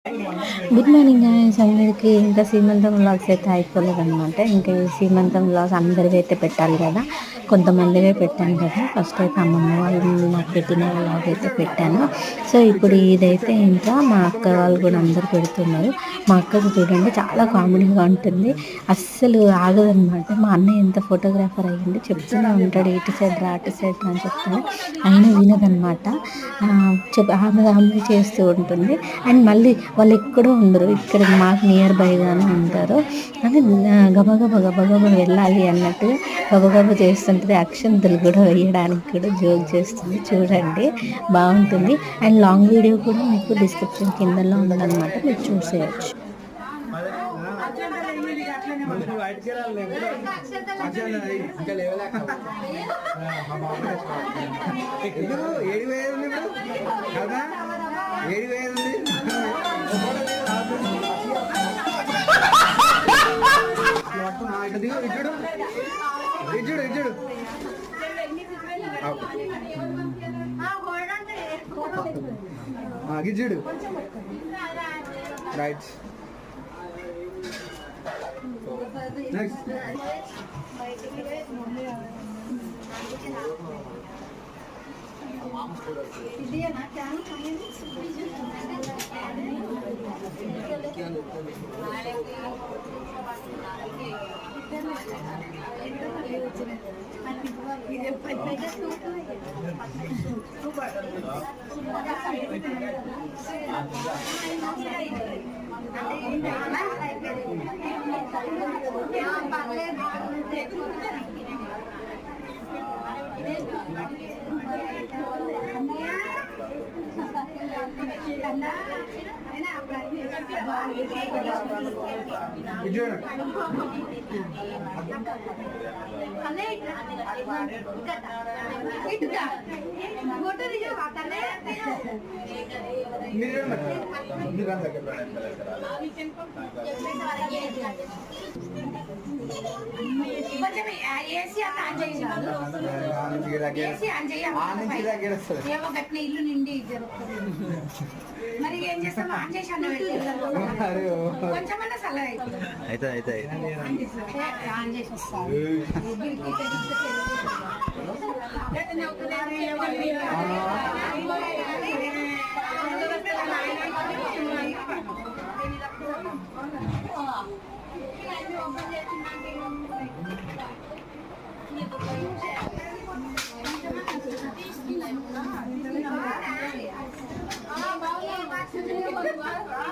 Good morning guys అందరికీ. ఇంకా సీమంతం వ్లాగ్స్ అయితే అయిపోలేదన్నమాట. ఇంకా ఈ సీమంతం వ్లాగ్స్ అందరివి అయితే పెట్టాలి కదా, కొంతమందివే పెట్టాను కదా. ఫస్ట్ అయితే అమ్మమ్మ వాళ్ళు నాకు పెట్టిన వ్లాగ్ అయితే పెట్టాను. సో ఇప్పుడు ఇదైతే ఇంకా మా అక్క వాళ్ళు కూడా అందరు పెడుతున్నారు. మా అక్కకు చూడండి చాలా కామెడీగా ఉంటుంది, అస్సలు ఆగదనమాట. మా అన్నయ్య ఎంత ఫోటోగ్రాఫర్ అయ్యింది, చెప్తూనే ఉంటాడు ఇటు సైడ్ రా అటు సైడ్ రా అని చెప్తాడు, అయినా వినదనమాట. ఆమె చేస్తూ ఉంటుంది. అండ్ మళ్ళీ వాళ్ళు ఎక్కడో ఉండరు, ఇక్కడ మాకు నియర్ బైగానే ఉంటారు. అని గబగబ గబగబ వెళ్ళాలి అన్నట్టుగా గబగబ చేస్తుంటుంది. అక్షంతలు కూడా వేయడానికి కూడా జోక్ చేస్తుంది, చూడండి బాగుంటుంది. అండ్ లాంగ్ వీడియో కూడా మీకు డిస్క్రిప్షన్ కిందలో ఉందన్నమాట, మీరు చూసేయచ్చు. గిజ్జుడు రైట్ నెక్స్ట్ ఇల్లు నిండి మరి ఏం చేస్తాం, ఆన్ చేసాను కొంచెమన్నా సలహా అయితే ఆన్ చేసి వస్తాను.